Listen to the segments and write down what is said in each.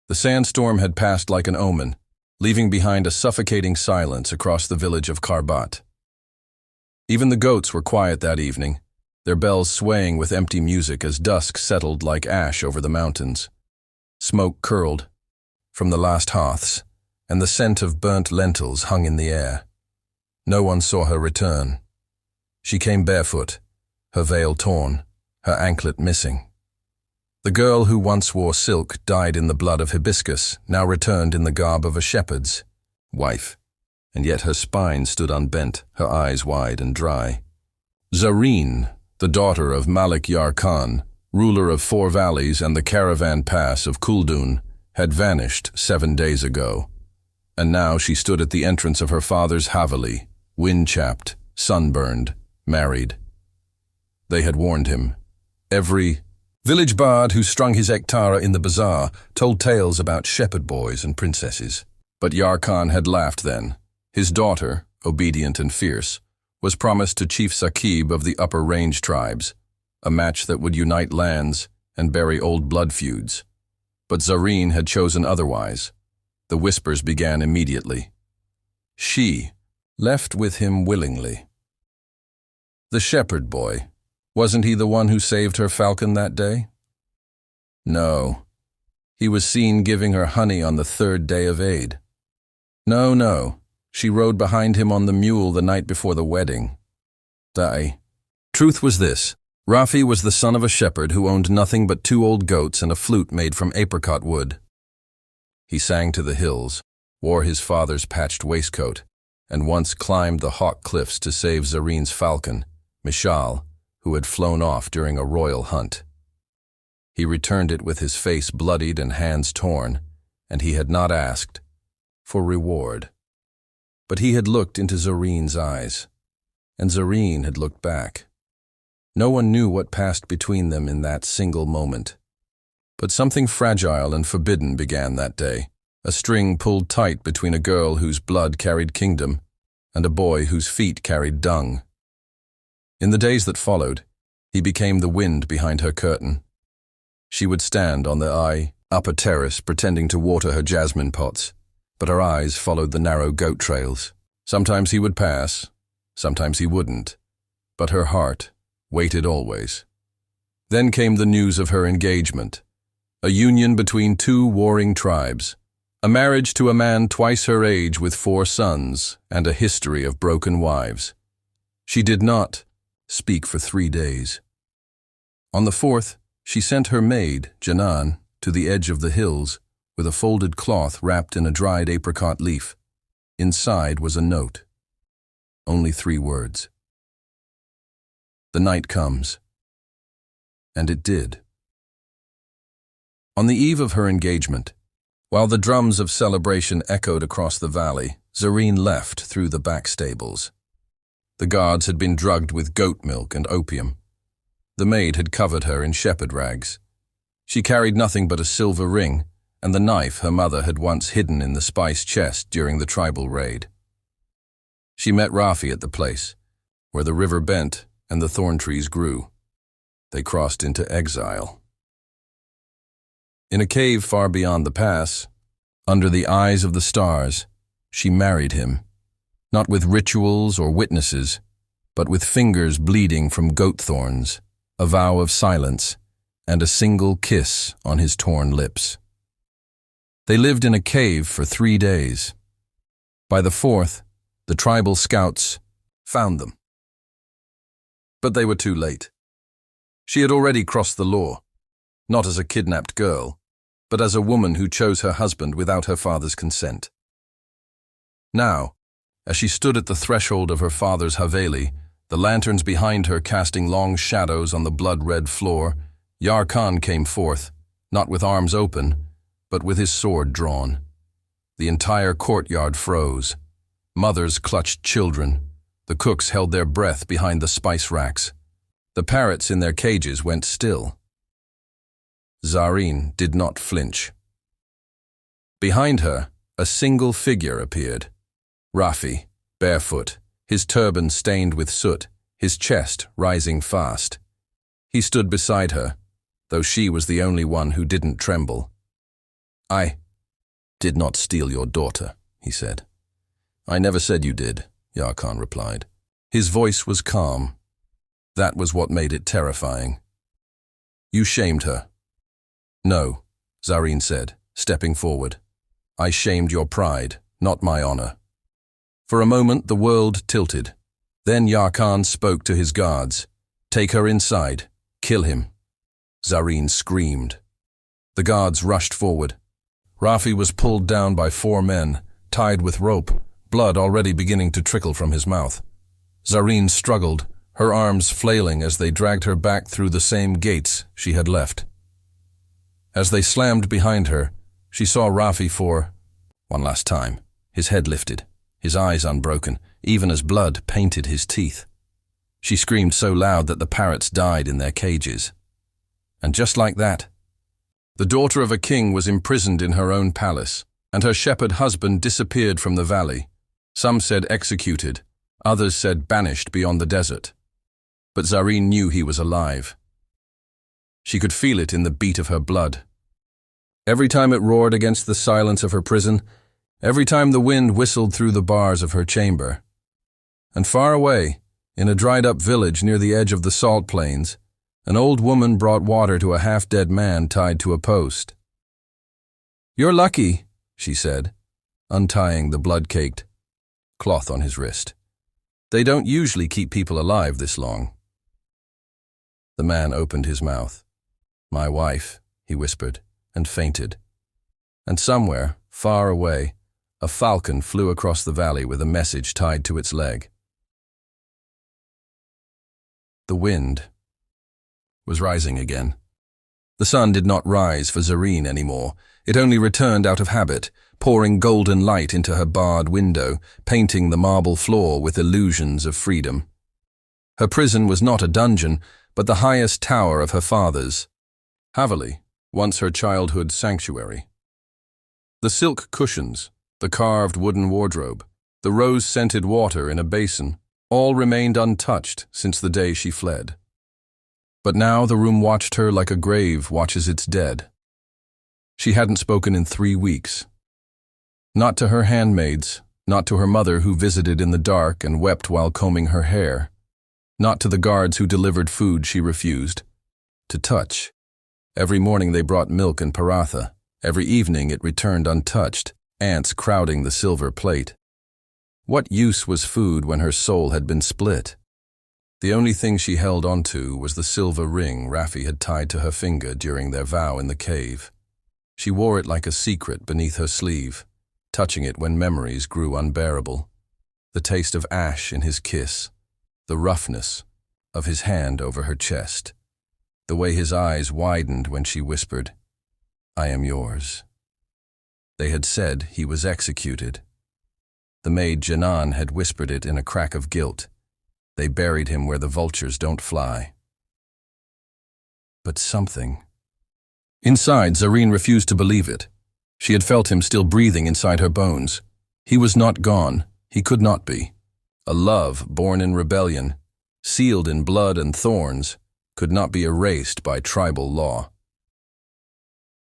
The sandstorm had passed like an omen, leaving behind a suffocating silence across the village of Karbat. Even the goats were quiet that evening, their bells swaying with empty music as dusk settled like ash over the mountains. Smoke curled from the last hearths, and the scent of burnt lentils hung in the air. No one saw her return. She came barefoot, her veil torn, her anklet missing. The girl who once wore silk, dyed in the blood of hibiscus, now returned in the garb of a shepherd's wife, and yet her spine stood unbent, her eyes wide and dry. Zareen, the daughter of Malik Yar Khan, ruler of 4 valleys and the caravan pass of Kuldun, had vanished 7 days ago, and now she stood at the entrance of her father's Haveli, wind-chapped, sunburned, married. They had warned him. Every village bard who strung his ektara in the bazaar told tales about shepherd boys and princesses. But Yar Khan had laughed then. His daughter, obedient and fierce, was promised to Chief Saqib of the upper range tribes, a match that would unite lands and bury old blood feuds. But Zareen had chosen otherwise. The whispers began immediately. She left with him willingly. The shepherd boy, wasn't he the one who saved her falcon that day? No. He was seen giving her honey on the 3rd day of Eid. No. She rode behind him on the mule the night before the wedding. Truth was this. Rafi was the son of a shepherd who owned nothing but 2 old goats and a flute made from apricot wood. He sang to the hills, wore his father's patched waistcoat, and once climbed the hawk cliffs to save Zareen's falcon, Mishal, who had flown off during a royal hunt. He returned it with his face bloodied and hands torn, and he had not asked for reward. But he had looked into Zareen's eyes, and Zareen had looked back. No one knew what passed between them in that single moment. But something fragile and forbidden began that day, a string pulled tight between a girl whose blood carried kingdom and a boy whose feet carried dung. In the days that followed, he became the wind behind her curtain. She would stand on the upper terrace pretending to water her jasmine pots, but her eyes followed the narrow goat trails. Sometimes he would pass, sometimes he wouldn't, but her heart waited always. Then came the news of her engagement, a union between 2 warring tribes, a marriage to a man twice her age with 4 sons and a history of broken wives. She did not speak for 3 days. On the 4th, she sent her maid, Janan, to the edge of the hills with a folded cloth wrapped in a dried apricot leaf. Inside was a note. Only 3 words. The night comes. And it did. On the eve of her engagement, while the drums of celebration echoed across the valley, Zareen left through the back stables. The guards had been drugged with goat milk and opium. The maid had covered her in shepherd rags. She carried nothing but a silver ring and the knife her mother had once hidden in the spice chest during the tribal raid. She met Rafi at the place, where the river bent and the thorn trees grew. They crossed into exile. In a cave far beyond the pass, under the eyes of the stars, she married him, not with rituals or witnesses, but with fingers bleeding from goat thorns, a vow of silence, and a single kiss on his torn lips. They lived in a cave for 3 days. By the 4th, the tribal scouts found them. But they were too late. She had already crossed the law, not as a kidnapped girl, but as a woman who chose her husband without her father's consent. Now, as she stood at the threshold of her father's Haveli, the lanterns behind her casting long shadows on the blood-red floor, Yar Khan came forth, not with arms open, but with his sword drawn. The entire courtyard froze. Mothers clutched children. The cooks held their breath behind the spice racks. The parrots in their cages went still. Zareen did not flinch. Behind her, a single figure appeared. Rafi, barefoot, his turban stained with soot, his chest rising fast. He stood beside her, though she was the only one who didn't tremble. I did not steal your daughter, he said. I never said you did, Yarkhan replied. His voice was calm. That was what made it terrifying. You shamed her. No, Zareen said, stepping forward. I shamed your pride, not my honor. For a moment the world tilted. Then Yarkhan spoke to his guards. Take her inside. Kill him. Zareen screamed. The guards rushed forward. Rafi was pulled down by 4 men, tied with rope, blood already beginning to trickle from his mouth. Zareen struggled, her arms flailing as they dragged her back through the same gates she had left. As they slammed behind her, she saw Rafi for one last time, his head lifted, his eyes unbroken, even as blood painted his teeth. She screamed so loud that the parrots died in their cages. And just like that, the daughter of a king was imprisoned in her own palace, and her shepherd husband disappeared from the valley. Some said executed, others said banished beyond the desert. But Zareen knew he was alive. She could feel it in the beat of her blood. Every time it roared against the silence of her prison, every time the wind whistled through the bars of her chamber. And far away, in a dried-up village near the edge of the salt plains, an old woman brought water to a half-dead man tied to a post. You're lucky, she said, untying the blood-caked cloth on his wrist. They don't usually keep people alive this long. The man opened his mouth. My wife, he whispered, and fainted. And somewhere, far away, a falcon flew across the valley with a message tied to its leg. The wind was rising again. The sun did not rise for Zareen anymore. It only returned out of habit, pouring golden light into her barred window, painting the marble floor with illusions of freedom. Her prison was not a dungeon, but the highest tower of her father's, Haveli, once her childhood sanctuary. The silk cushions, the carved wooden wardrobe, the rose-scented water in a basin, all remained untouched since the day she fled. But now the room watched her like a grave watches its dead. She hadn't spoken in 3 weeks. Not to her handmaids, not to her mother who visited in the dark and wept while combing her hair, not to the guards who delivered food she refused to touch. Every morning they brought milk and paratha. Every evening it returned untouched, ants crowding the silver plate. What use was food when her soul had been split? The only thing she held onto was the silver ring Rafi had tied to her finger during their vow in the cave. She wore it like a secret beneath her sleeve, touching it when memories grew unbearable. The taste of ash in his kiss, the roughness of his hand over her chest, the way his eyes widened when she whispered, I am yours. They had said he was executed. The maid Janan had whispered it in a crack of guilt. They buried him where the vultures don't fly. But something. Inside, Zareen refused to believe it. She had felt him still breathing inside her bones. He was not gone. He could not be. A love born in rebellion, sealed in blood and thorns, could not be erased by tribal law.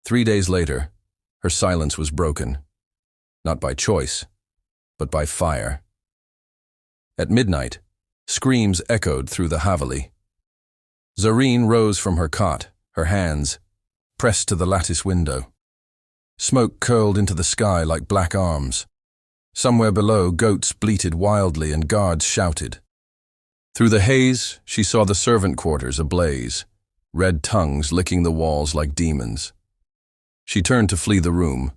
3 days later, her silence was broken. Not by choice, but by fire. At midnight, screams echoed through the Haveli. Zareen rose from her cot, her hands pressed to the lattice window. Smoke curled into the sky like black arms. Somewhere below, goats bleated wildly and guards shouted. Through the haze, she saw the servant quarters ablaze, red tongues licking the walls like demons. She turned to flee the room,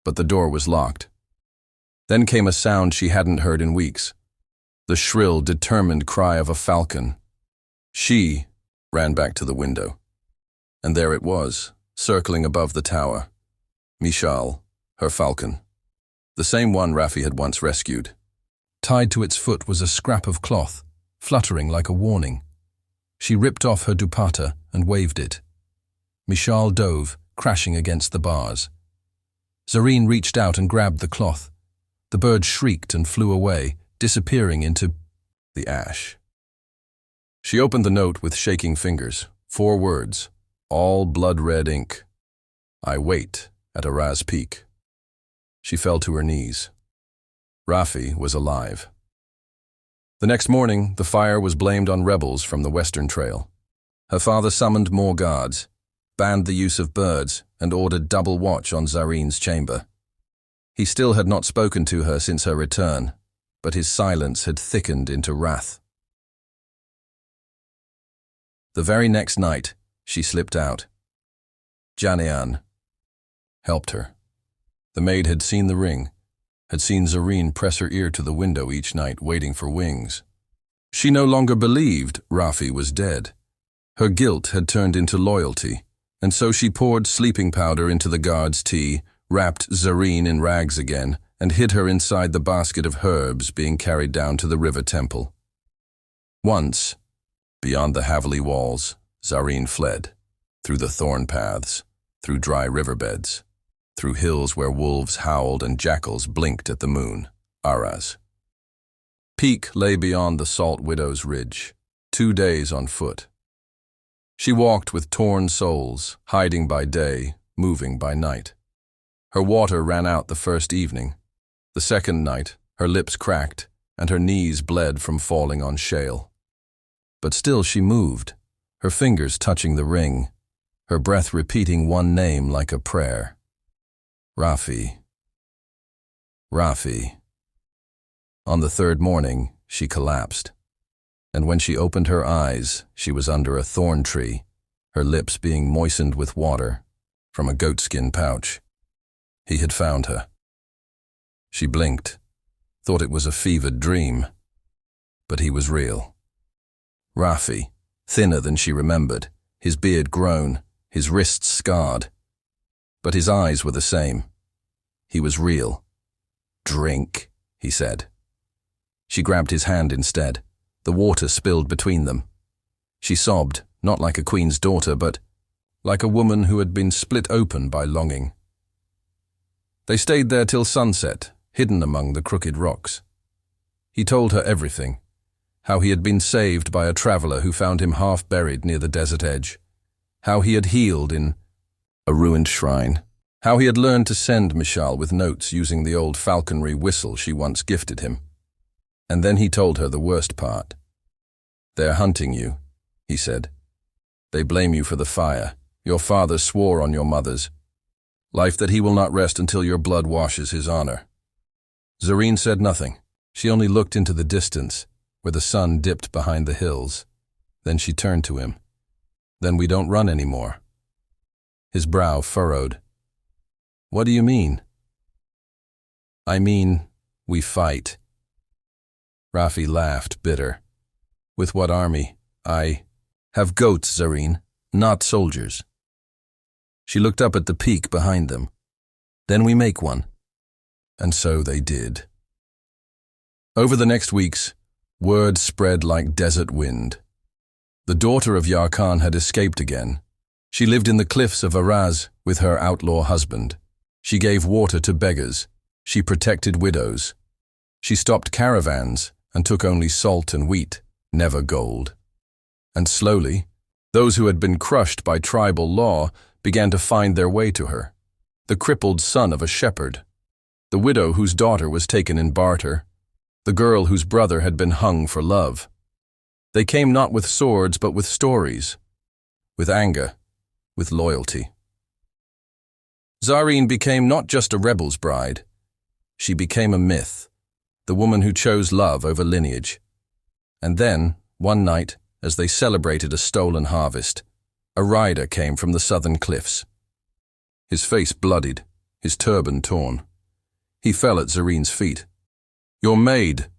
but the door was locked. Then came a sound she hadn't heard in weeks, the shrill, determined cry of a falcon. She ran back to the window, and there it was, circling above the tower. Mishal, her falcon, the same one Rafi had once rescued. Tied to its foot was a scrap of cloth, fluttering like a warning. She ripped off her dupatta and waved it. Mishal dove, crashing against the bars. Zareen reached out and grabbed the cloth. The bird shrieked and flew away, disappearing into the ash. She opened the note with shaking fingers. 4 words, all blood-red ink. I wait at Araz Peak. She fell to her knees. Rafi was alive. The next morning, the fire was blamed on rebels from the Western Trail. Her father summoned more guards, banned the use of birds, and ordered double watch on Zareen's chamber. He still had not spoken to her since her return, but his silence had thickened into wrath. The very next night, she slipped out. Janayan helped her. The maid had seen the ring, had seen Zareen press her ear to the window each night, waiting for wings. She no longer believed Rafi was dead. Her guilt had turned into loyalty, and so she poured sleeping powder into the guard's tea, wrapped Zareen in rags again, and hid her inside the basket of herbs being carried down to the river temple. Once, beyond the Haveli walls, Zareen fled, through the thorn paths, through dry riverbeds, through hills where wolves howled and jackals blinked at the moon, Araz. Peak lay beyond the Salt Widow's Ridge, 2 days on foot. She walked with torn soles, hiding by day, moving by night. Her water ran out the first evening. The second night, her lips cracked, and her knees bled from falling on shale. But still she moved, her fingers touching the ring, her breath repeating one name like a prayer. Rafi. Rafi. On the third morning, she collapsed, and when she opened her eyes, she was under a thorn tree, her lips being moistened with water from a goatskin pouch. He had found her. She blinked, thought it was a fevered dream, but he was real. Rafi, thinner than she remembered, his beard grown, his wrists scarred. But his eyes were the same. He was real. "Drink," he said. She grabbed his hand instead. The water spilled between them. She sobbed, not like a queen's daughter, but like a woman who had been split open by longing. They stayed there till sunset, hidden among the crooked rocks. He told her everything, how he had been saved by a traveler who found him half buried near the desert edge, how he had healed in a ruined shrine, how he had learned to send Mishal with notes using the old falconry whistle she once gifted him. And then he told her the worst part. "They're hunting you," he said. "They blame you for the fire. Your father swore on your mother's life that he will not rest until your blood washes his honor." Zareen said nothing. She only looked into the distance, where the sun dipped behind the hills. Then she turned to him. "Then we don't run anymore." His brow furrowed. "What do you mean?" "I mean, we fight." Rafi laughed, bitter. "With what army? I have goats, Zareen, not soldiers." She looked up at the peak behind them. "Then we make one." And so they did. Over the next weeks, word spread like desert wind. The daughter of Yarkhan had escaped again. She lived in the cliffs of Araz with her outlaw husband. She gave water to beggars. She protected widows. She stopped caravans and took only salt and wheat, never gold. And slowly, those who had been crushed by tribal law began to find their way to her. The crippled son of a shepherd, the widow whose daughter was taken in barter, the girl whose brother had been hung for love. They came not with swords but with stories, with anger, with loyalty. Zareen became not just a rebel's bride. She became a myth, the woman who chose love over lineage. And then, one night, as they celebrated a stolen harvest, a rider came from the southern cliffs. His face bloodied, his turban torn. He fell at Zareen's feet. "Your maid,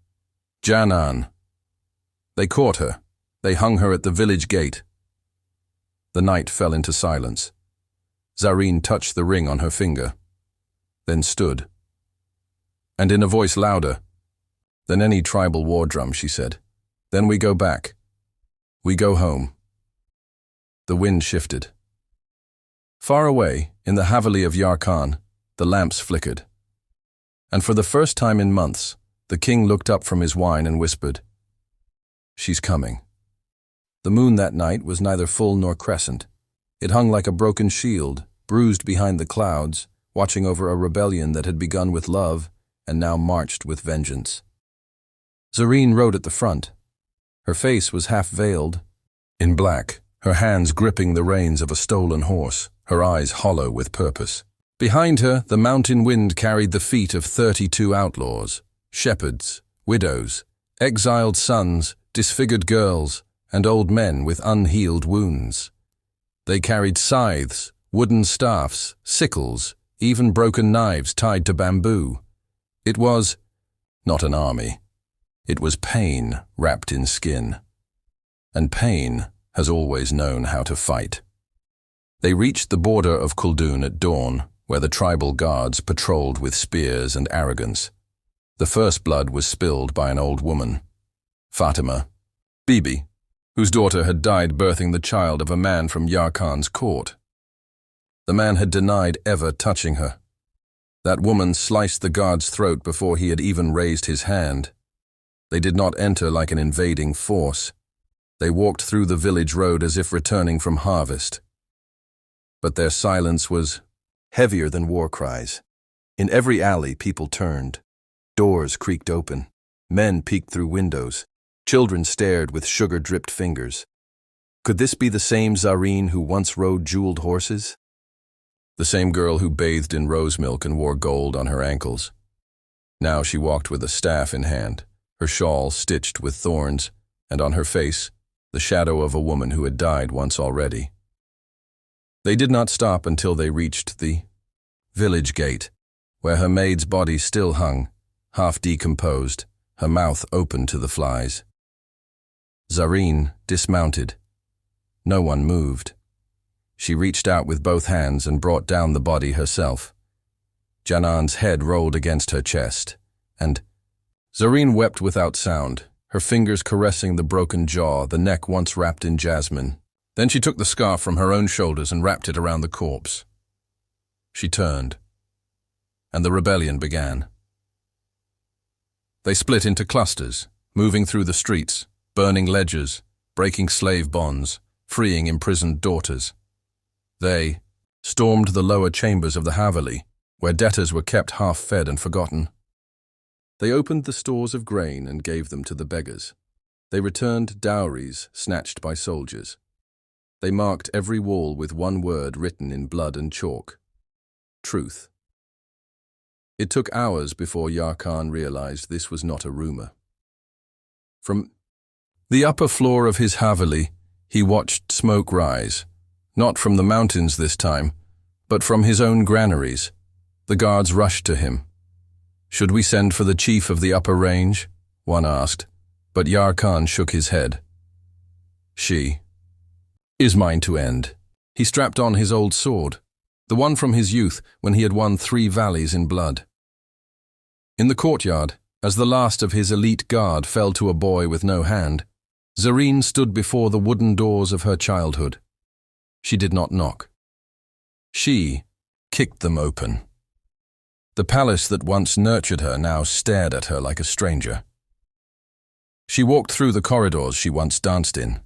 Janan." They caught her. They hung her at the village gate. The night fell into silence. Zareen touched the ring on her finger, then stood. And in a voice louder than any tribal war drum, she said, "Then we go back. We go home." The wind shifted. Far away, in the Haveli of Yarkhan, the lamps flickered. And for the first time in months, the king looked up from his wine and whispered, "She's coming." The moon that night was neither full nor crescent. It hung like a broken shield, bruised behind the clouds, watching over a rebellion that had begun with love and now marched with vengeance. Zareen rode at the front. Her face was half-veiled, in black, her hands gripping the reins of a stolen horse, her eyes hollow with purpose. Behind her, the mountain wind carried the feet of 32 outlaws, shepherds, widows, exiled sons, disfigured girls, and old men with unhealed wounds. They carried scythes, wooden staffs, sickles, even broken knives tied to bamboo. It was not an army. It was pain wrapped in skin. And pain has always known how to fight. They reached the border of Khuldoon at dawn, where the tribal guards patrolled with spears and arrogance. The first blood was spilled by an old woman, Fatima, Bibi, whose daughter had died birthing the child of a man from Yarkhan's court. The man had denied ever touching her. That woman sliced the guard's throat before he had even raised his hand. They did not enter like an invading force. They walked through the village road as if returning from harvest. But their silence was heavier than war cries. In every alley, people turned. Doors creaked open. Men peeked through windows. Children stared with sugar-dripped fingers. Could this be the same Zareen who once rode jeweled horses? The same girl who bathed in rose milk and wore gold on her ankles. Now she walked with a staff in hand, her shawl stitched with thorns, and on her face, the shadow of a woman who had died once already. They did not stop until they reached the village gate, where her maid's body still hung, half decomposed, her mouth open to the flies. Zareen dismounted. No one moved. She reached out with both hands and brought down the body herself. Janan's head rolled against her chest, and Zareen wept without sound, her fingers caressing the broken jaw, the neck once wrapped in jasmine. Then she took the scarf from her own shoulders and wrapped it around the corpse. She turned, and the rebellion began. They split into clusters, moving through the streets, burning ledgers, breaking slave bonds, freeing imprisoned daughters. They stormed the lower chambers of the Haveli, where debtors were kept half-fed and forgotten. They opened the stores of grain and gave them to the beggars. They returned dowries snatched by soldiers. They marked every wall with one word written in blood and chalk: truth. It took hours before Yarkhan realized this was not a rumor. From the upper floor of his Haveli, he watched smoke rise, not from the mountains this time, but from his own granaries. The guards rushed to him. "Should we send for the chief of the upper range?" one asked, but Yarkhan shook his head. "She is mine to end." He strapped on his old sword, the one from his youth when he had won 3 valleys in blood. In the courtyard, as the last of his elite guard fell to a boy with no hand, Zareen stood before the wooden doors of her childhood. She did not knock. She kicked them open. The palace that once nurtured her now stared at her like a stranger. She walked through the corridors she once danced in.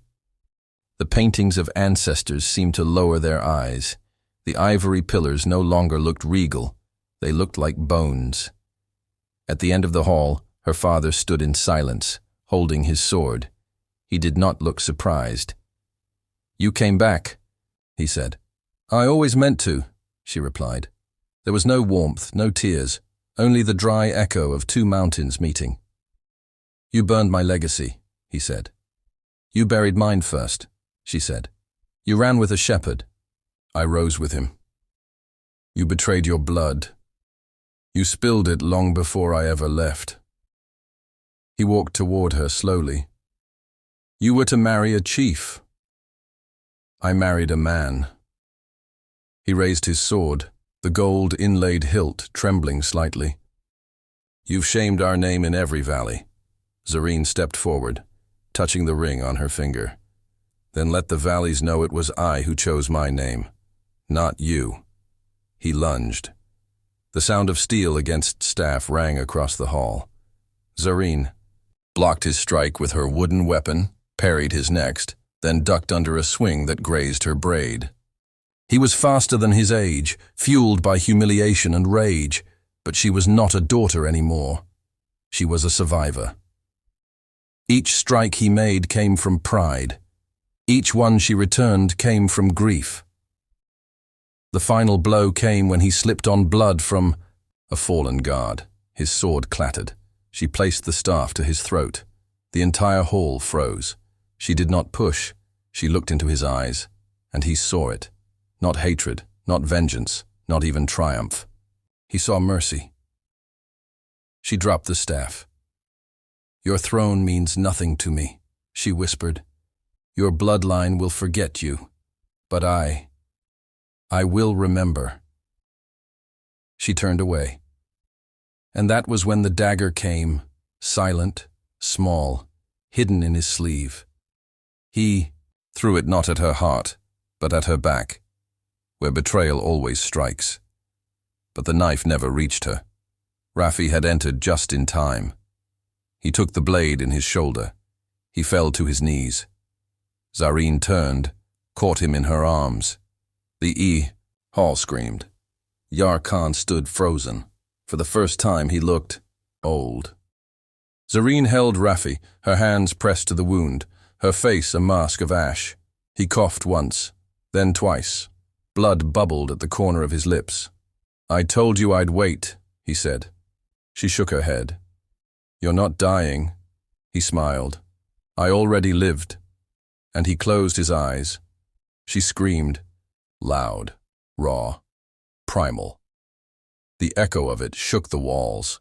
The paintings of ancestors seemed to lower their eyes. The ivory pillars no longer looked regal. They looked like bones. At the end of the hall, her father stood in silence, holding his sword. He did not look surprised. "You came back," he said. "I always meant to," she replied. There was no warmth, no tears, only the dry echo of 2 mountains meeting. "You burned my legacy," he said. "You buried mine first," she said. "You ran with a shepherd. I rose with him. You betrayed your blood. You spilled it long before I ever left." He walked toward her slowly. "You were to marry a chief. I married a man." He raised his sword, the gold inlaid hilt trembling slightly. "You've shamed our name in every valley." Zareen stepped forward, touching the ring on her finger. "Then let the valleys know it was I who chose my name, not you." He lunged. The sound of steel against staff rang across the hall. Zareen blocked his strike with her wooden weapon, parried his next, then ducked under a swing that grazed her braid. He was faster than his age, fueled by humiliation and rage, but she was not a daughter anymore. She was a survivor. Each strike he made came from pride. Each one she returned came from grief. The final blow came when he slipped on blood from a fallen guard. His sword clattered. She placed the staff to his throat. The entire hall froze. She did not push. She looked into his eyes, and he saw it. Not hatred, not vengeance, not even triumph. He saw mercy. She dropped the staff. "Your throne means nothing to me," she whispered. "Your bloodline will forget you, but I will remember." She turned away. And that was when the dagger came, silent, small, hidden in his sleeve. He threw it not at her heart, but at her back, where betrayal always strikes. But the knife never reached her. Raffi had entered just in time. He took the blade in his shoulder. He fell to his knees. Zareen turned, caught him in her arms. Hall screamed. Yar Khan stood frozen. For the first time he looked old. Zareen held Raffi, her hands pressed to the wound, her face a mask of ash. He coughed once, then twice. Blood bubbled at the corner of his lips. "I told you I'd wait," he said. She shook her head. "You're not dying," he smiled. "I already lived." And he closed his eyes. She screamed, loud, raw, primal. The echo of it shook the walls.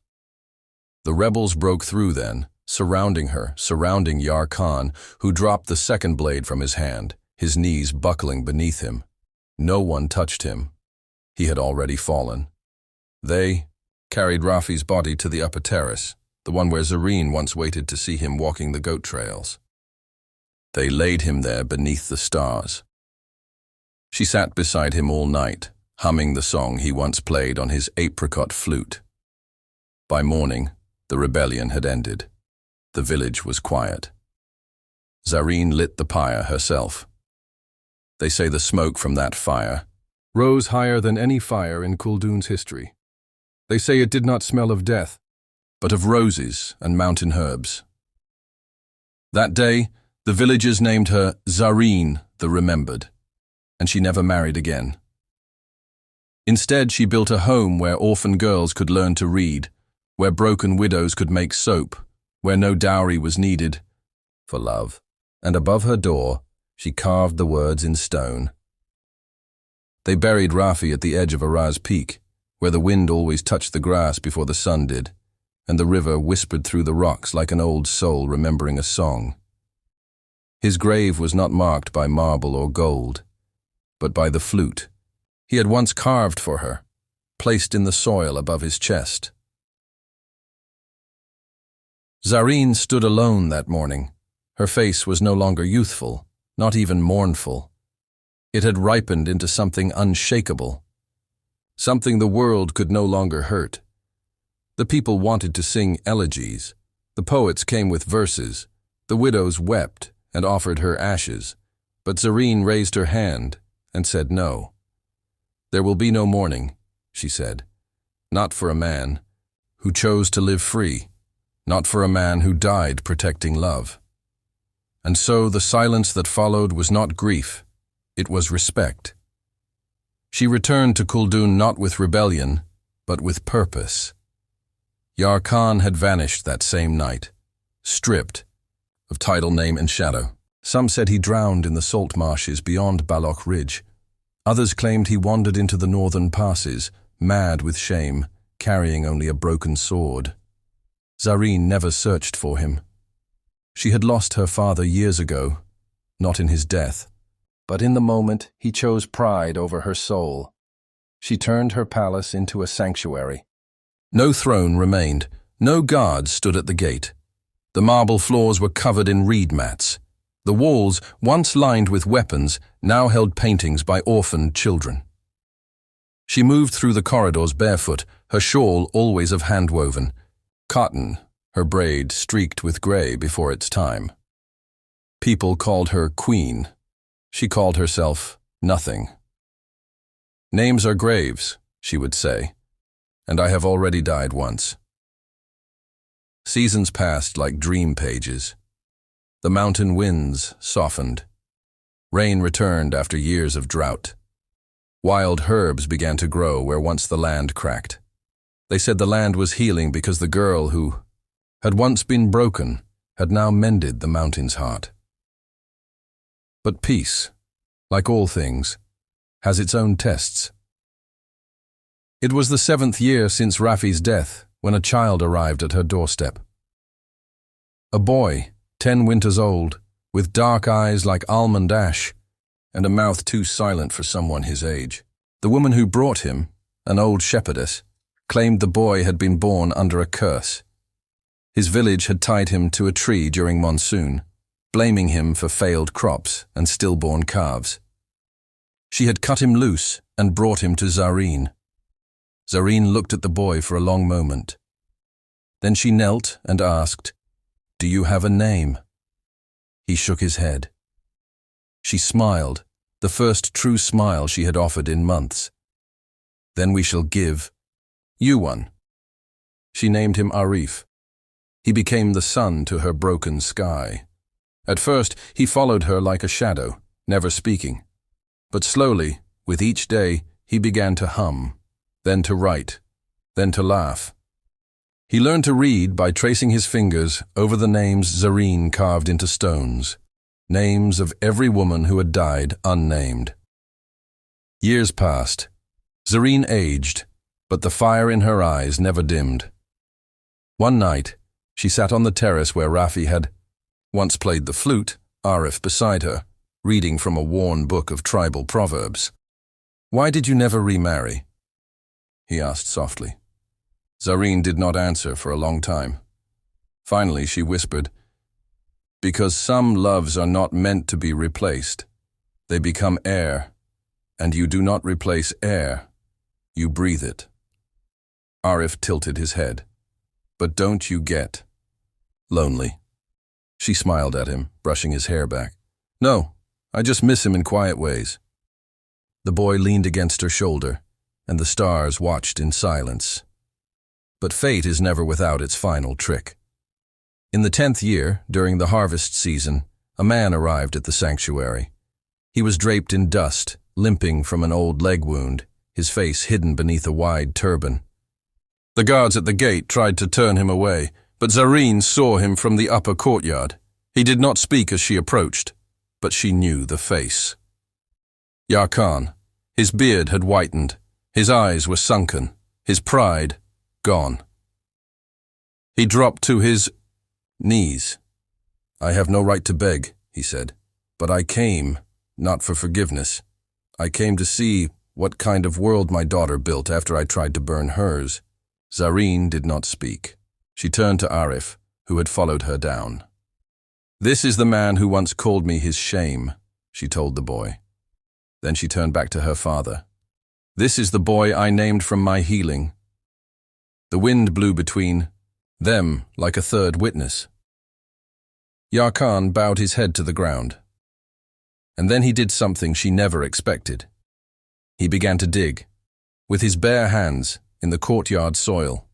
The rebels broke through then, surrounding her, surrounding Yar Khan, who dropped the second blade from his hand, his knees buckling beneath him. No one touched him. He had already fallen. They carried Raffi's body to the upper terrace, the one where Zareen once waited to see him walking the goat trails. They laid him there beneath the stars. She sat beside him all night, humming the song he once played on his apricot flute. By morning, the rebellion had ended. The village was quiet. Zareen lit the pyre herself. They say the smoke from that fire rose higher than any fire in Kuldoon's history. They say it did not smell of death, but of roses and mountain herbs. That day, the villagers named her Zareen the Remembered, and she never married again. Instead, she built a home where orphan girls could learn to read, where broken widows could make soap, where no dowry was needed for love. And above her door, she carved the words in stone. They buried Raffi at the edge of Araz Peak, where the wind always touched the grass before the sun did, and the river whispered through the rocks like an old soul remembering a song. His grave was not marked by marble or gold, but by the flute he had once carved for her, placed in the soil above his chest. Zareen stood alone that morning. Her face was no longer youthful, not even mournful. It had ripened into something unshakable, something the world could no longer hurt. The people wanted to sing elegies. The poets came with verses. The widows wept and offered her ashes, but Zareen raised her hand and said no. "There will be no mourning," she said. "Not for a man who chose to live free, not for a man who died protecting love." And so the silence that followed was not grief, it was respect. She returned to Kuldoon not with rebellion, but with purpose. Yar Khan had vanished that same night, stripped of title, name, and shadow. Some said he drowned in the salt marshes beyond Balok Ridge. Others claimed he wandered into the northern passes, mad with shame, carrying only a broken sword. Zareen never searched for him. She had lost her father years ago, not in his death, but in the moment he chose pride over her soul. She turned her palace into a sanctuary. No throne remained, no guards stood at the gate. The marble floors were covered in reed mats. The walls, once lined with weapons, now held paintings by orphaned children. She moved through the corridors barefoot, her shawl always of hand-woven. Cotton, her braid streaked with gray before its time. People called her queen. She called herself nothing. Names are graves, she would say, and I have already died once. Seasons passed like dream pages. The mountain winds softened. Rain returned after years of drought. Wild herbs began to grow where once the land cracked. They said the land was healing because the girl who had once been broken had now mended the mountain's heart. But peace, like all things, has its own tests. It was the 7th year since Rafi's death when a child arrived at her doorstep. A boy, 10 winters old, with dark eyes like almond ash, and a mouth too silent for someone his age. The woman who brought him, an old shepherdess, claimed the boy had been born under a curse. His village had tied him to a tree during monsoon, blaming him for failed crops and stillborn calves. She had cut him loose and brought him to Zareen. Zareen looked at the boy for a long moment. Then she knelt and asked, "Do you have a name?" He shook his head. She smiled, the first true smile she had offered in months. "Then we shall give you one." She named him Arif. He became the sun to her broken sky. At first, he followed her like a shadow, never speaking. But slowly, with each day, he began to hum, then to write, then to laugh. He learned to read by tracing his fingers over the names Zareen carved into stones, names of every woman who had died unnamed. Years passed. Zareen aged, but the fire in her eyes never dimmed. One night, she sat on the terrace where Rafi had once played the flute, Arif beside her, reading from a worn book of tribal proverbs. "Why did you never remarry?" he asked softly. Zareen did not answer for a long time. Finally, she whispered, "Because some loves are not meant to be replaced. They become air, and you do not replace air, you breathe it." Arif tilted his head. "But don't you get lonely?" She smiled at him, brushing his hair back. "No, I just miss him in quiet ways." The boy leaned against her shoulder, and the stars watched in silence. But fate is never without its final trick. In the 10th year, during the harvest season, a man arrived at the sanctuary. He was draped in dust, limping from an old leg wound, his face hidden beneath a wide turban. The guards at the gate tried to turn him away, but Zareen saw him from the upper courtyard. He did not speak as she approached, but she knew the face. Yarkhan. His beard had whitened, his eyes were sunken, his pride gone. He dropped to his knees. "I have no right to beg," he said, "but I came, not for forgiveness. I came to see what kind of world my daughter built after I tried to burn hers." Zareen did not speak. She turned to Arif, who had followed her down. "This is the man who once called me his shame," she told the boy. Then she turned back to her father. "This is the boy I named from my healing." The wind blew between them like a third witness. Yarkhan bowed his head to the ground. And then he did something she never expected. He began to dig, with his bare hands, in the courtyard soil.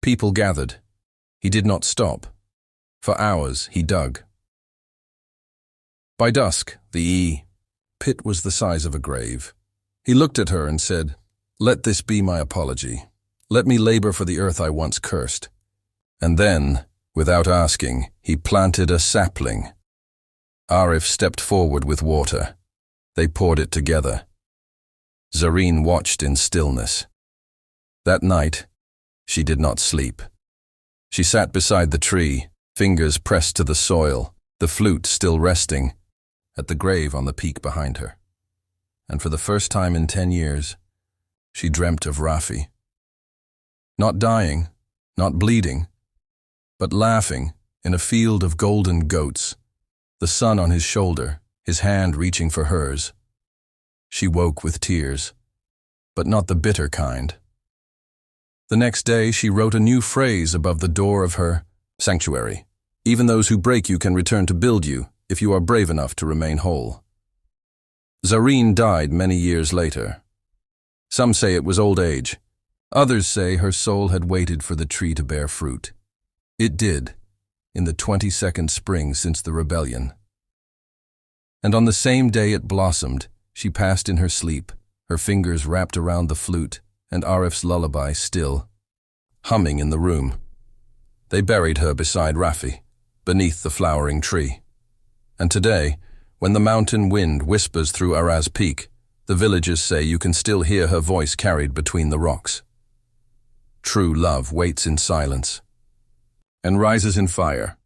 People gathered. He did not stop. For hours he dug. By dusk, the pit was the size of a grave. He looked at her and said, "Let this be my apology. Let me labor for the earth I once cursed." And then, without asking, he planted a sapling. Arif stepped forward with water. They poured it together. Zareen watched in stillness. That night, she did not sleep. She sat beside the tree, fingers pressed to the soil, the flute still resting, at the grave on the peak behind her. And for the first time in 10 years, she dreamt of Rafi. Not dying, not bleeding, but laughing in a field of golden goats, the sun on his shoulder, his hand reaching for hers. She woke with tears, but not the bitter kind. The next day, she wrote a new phrase above the door of her sanctuary. "Even those who break you can return to build you, if you are brave enough to remain whole." Zareen died many years later. Some say it was old age. Others say her soul had waited for the tree to bear fruit. It did, in the 22nd spring since the rebellion. And on the same day it blossomed, she passed in her sleep, her fingers wrapped around the flute, and Arif's lullaby still, humming in the room. They buried her beside Rafi, beneath the flowering tree. And today, when the mountain wind whispers through Araz Peak, the villagers say you can still hear her voice carried between the rocks. True love waits in silence and rises in fire.